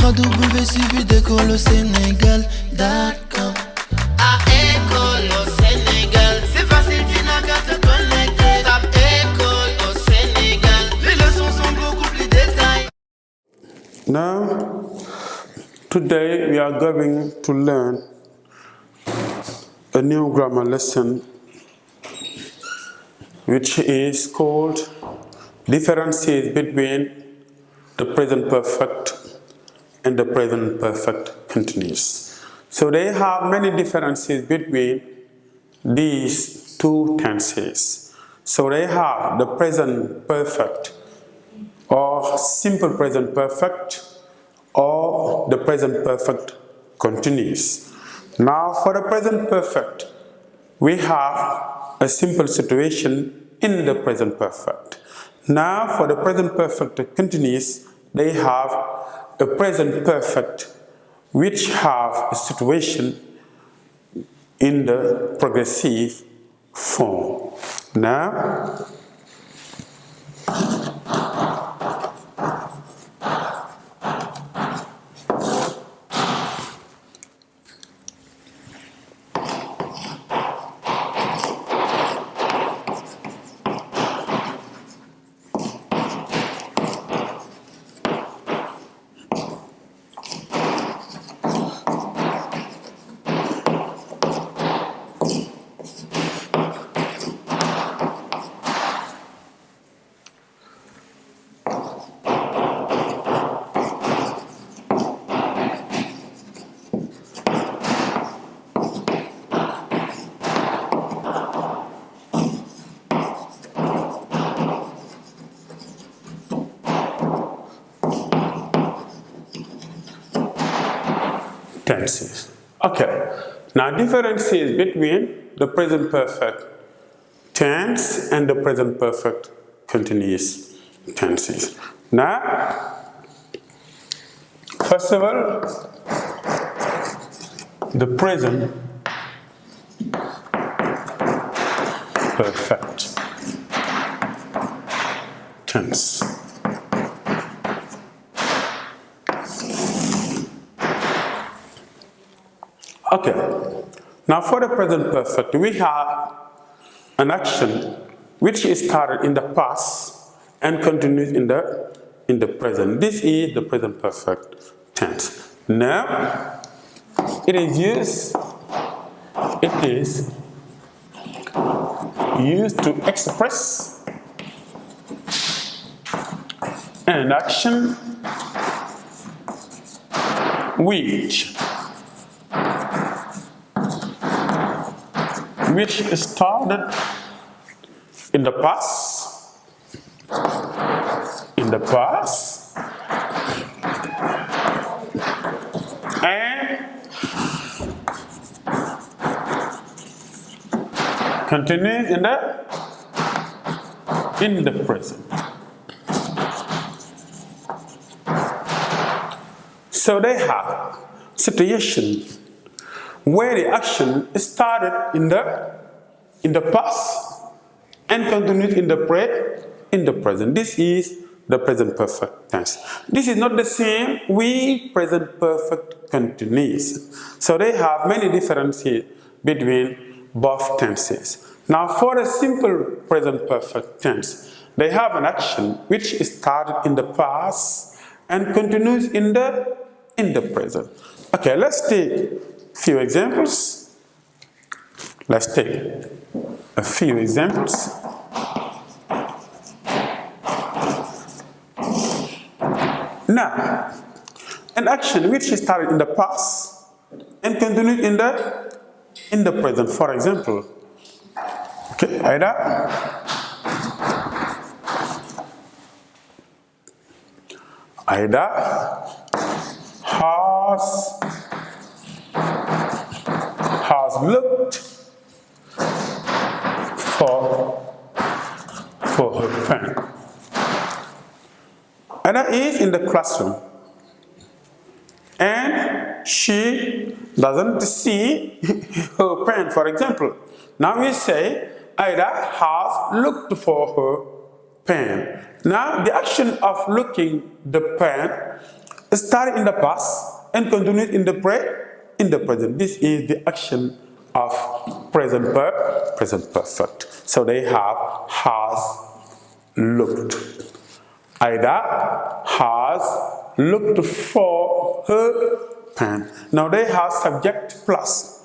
www.suividécole-au-sénégal.com. À École au Sénégal, c'est facile, tu n'as qu'à te connecter. Tape École au Sénégal, les leçons sont beaucoup plus détaillées. Now, today we are going to learn a new grammar lesson which is called differences between the present perfect and the present perfect continuous. So they have many differences between these two tenses. So they have the present perfect or simple present perfect or the present perfect continuous. Now for the present perfect, we have a simple situation in the present perfect. Now for the present perfect continuous, they have a present perfect which have a situation in the progressive form. Now tenses. Okay, now differences between the present perfect tense and the present perfect continuous tenses. Now, first of all, the present perfect tense. Okay, now for the present perfect, we have an action which is started in the past and continues in the present. This is the present perfect tense. Now, it is used to express an action which started in the past and continues in the present. So they have situations where the action started in the past and continues in the present. This is the present perfect tense. This is not the same with present perfect continuous. So they have many differences between both tenses. Now for a simple present perfect tense, they have an action which started in the past and continues in the present. Okay, let's take few examples. Let's take a few examples. Now, an action which started in the past and continues in the present. For example, okay, Aida has looked for her pen. Anna is in the classroom and she doesn't see her pen, for example. Now we say Ida has looked for her pen. Now the action of looking the pen started in the past and continues in the present. This is the action of present perfect. So they have has looked. Ida has looked for her pen. Now they have subject plus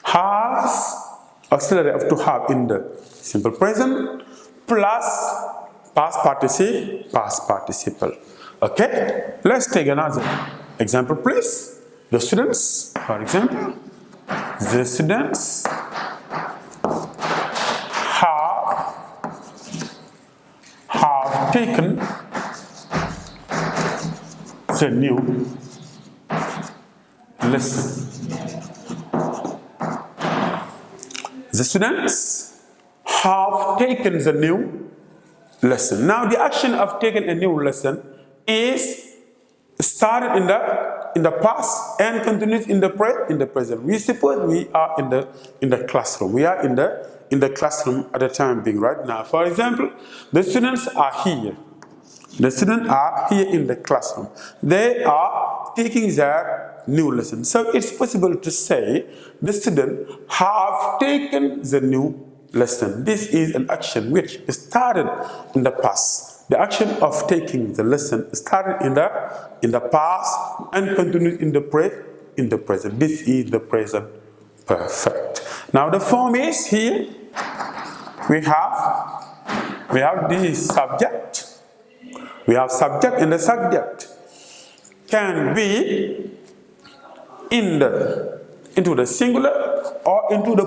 has auxiliary of to have in the simple present plus past participle. Okay, let's take another example, please. The students, for example, the students have taken the new lesson. The students have taken the new lesson. Now the action of taking a new lesson is started in the past and continues in the present. We suppose we are in the classroom. We are in the classroom at the time being right now. For example, the students are here. The students are here in the classroom. They are taking their new lesson. So it's possible to say the students have taken the new lesson. This is an action which started in the past. The action of taking the lesson started in the past and continues in the present. This is the present perfect. Now the form is here. We have this subject. We have subject and the subject can be into the singular or into the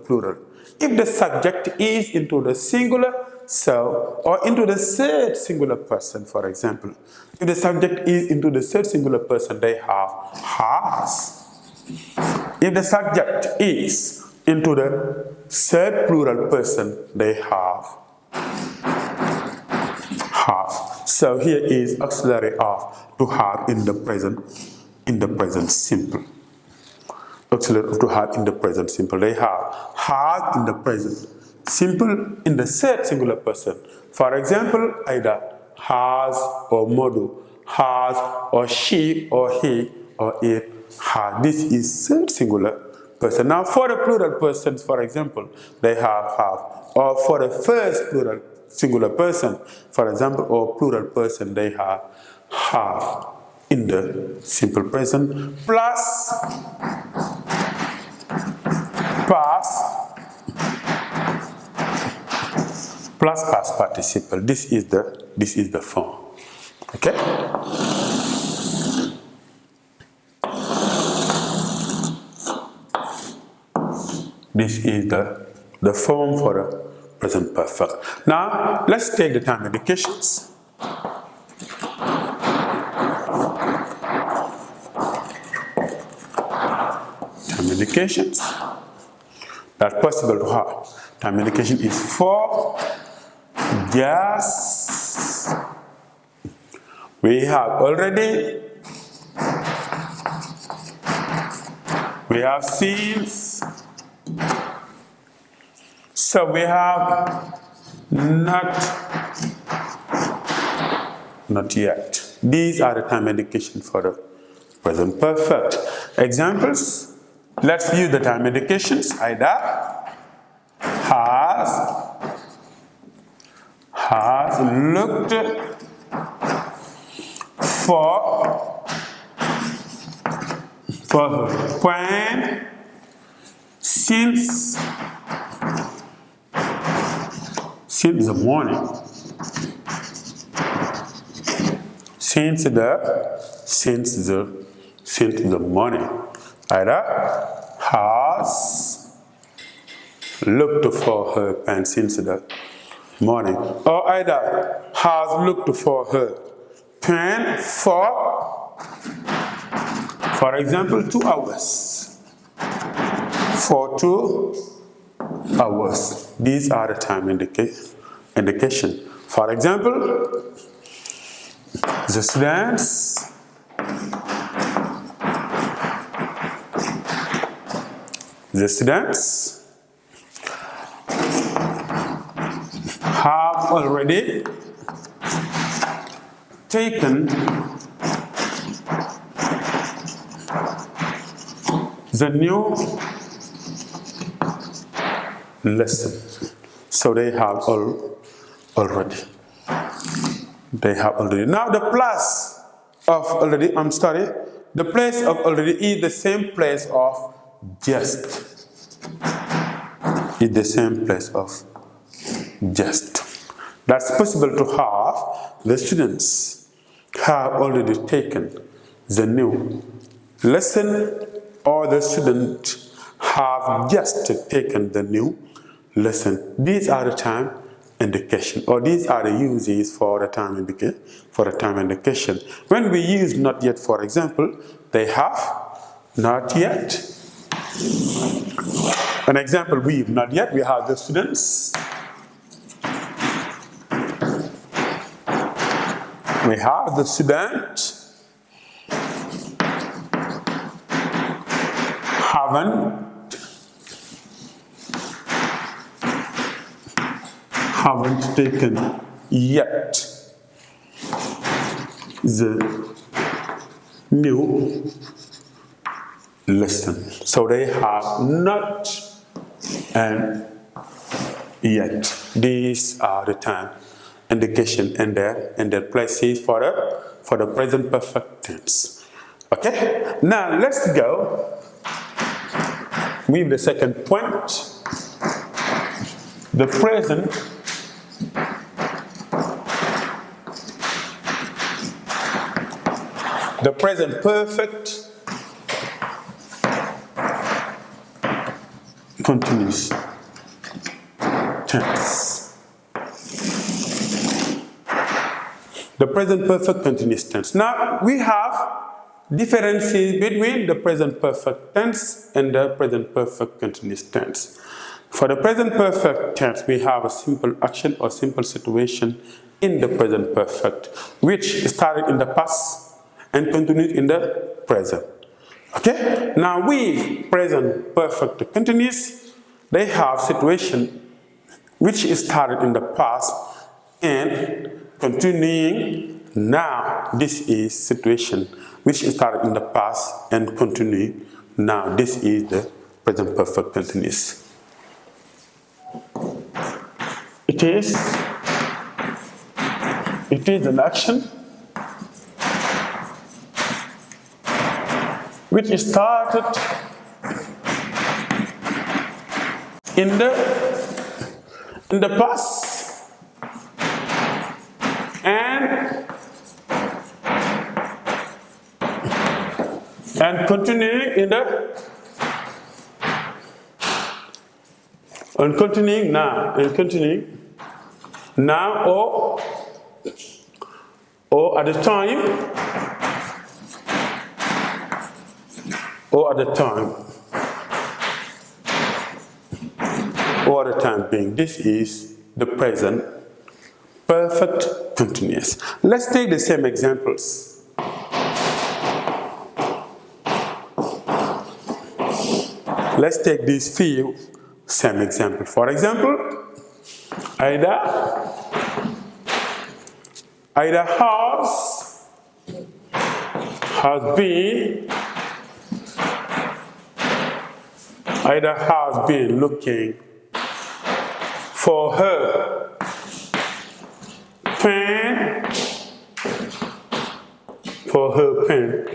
plural. If the subject is into the singular, so or into the third singular person, for example. If the subject is into the third singular person, they have has. If the subject is into the third plural person, they have. So here is auxiliary of to have in the present simple. Auxiliary of to have in the present simple. They have in the present simple in the third singular person. For example, either has or Modu, has or she or he or it has. This is third singular person. Now for the plural persons, for example, they have. Or for the first plural singular person, for example, or plural person, they have in the simple present plus past participle. This is the form. Okay. This is the form for the present perfect. Now let's take the time indications. Time indications that's possible to have. Time indication is for yes. We have already. We have since. So we have not yet. These are the time indications for the present perfect. Examples. Let's use the time indications. Either has looked for when since the morning. Since the morning. Either has looked for her pen since the morning. Or either has looked for her pen for example, 2 hours. For 2 hours. These are the time indication. For example, the students have already taken the new lesson. So they have already. They have already. Now the place of already, the place of already is the same place of just. Is the same place of just. That's possible to have the students have already taken the new lesson, or the student have just taken the new lesson. These are the time indication, or these are the uses for the time indication. When we use not yet, for example, they have not yet. An example, we've not yet, we have the students. We have the student. Haven't taken yet the new lesson. So they have not and yet. These are the time indication and their places for the present perfect tense. Okay? Now let's go with the second point. The present perfect continuous tense. The present perfect continuous tense. Now we have differences between the present perfect tense and the present perfect continuous tense. For the present perfect tense, we have a simple action or simple situation in the present perfect, which started in the past and continues in the present. Okay? Now with present perfect continuous, they have situation which started in the past and continuing now. This is situation which started in the past and continuing now. This is the present perfect continuous. It is an action which started in the past and continuing in the and continuing now or at the time being. This is the present perfect continuous. Let's take the same examples. Let's take these few same examples. For example, Aida has been looking for her pen.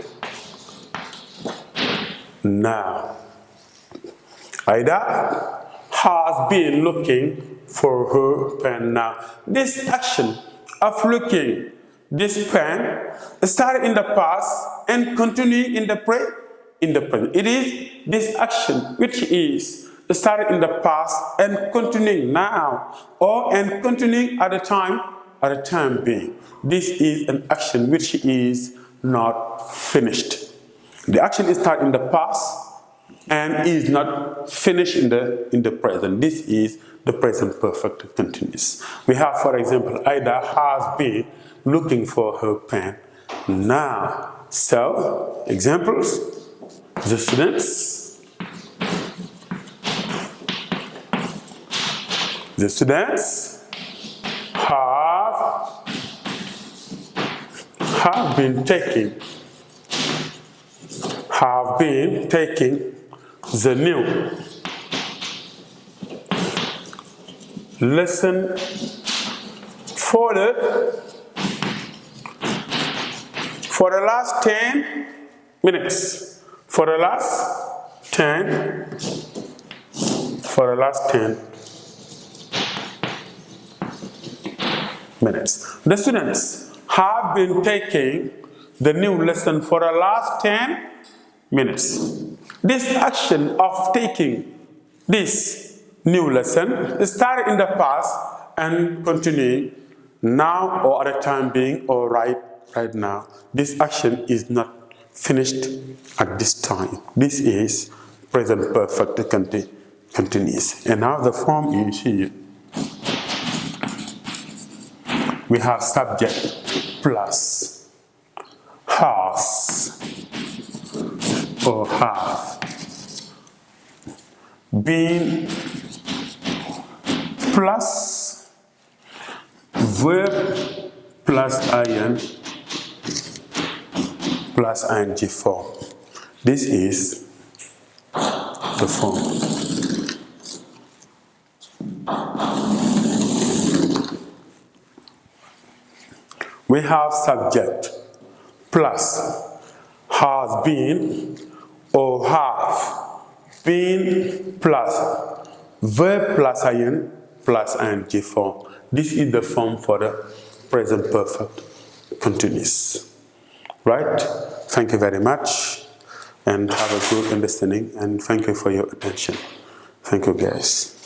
Now, Aida has been looking for her pen now. This action of looking this pen started in the past and continuing in the present. It is this action which is started in the past and continuing now, or and continuing at the time being. This is an action which is not finished. The action is started in the past and is not finished in the present. This is the present perfect continuous. We have, for example, Aida has been looking for her pen now. So, examples, the students have been taking the new lesson for the last 10 minutes. For the last 10 minutes. The students have been taking the new lesson for the last 10 minutes. This action of taking this new lesson started in the past and continuing now or at the time being or right now. This action is not finished at this time. This is present perfect continuous. And now the form is here. We have subject plus has or have, been plus verb plus ing plus ing form. This is the form. We have subject plus has been or have been plus verb plus ing form. This is the form for the present perfect continuous. Right? Thank you very much and have a good understanding and thank you for your attention. Thank you guys.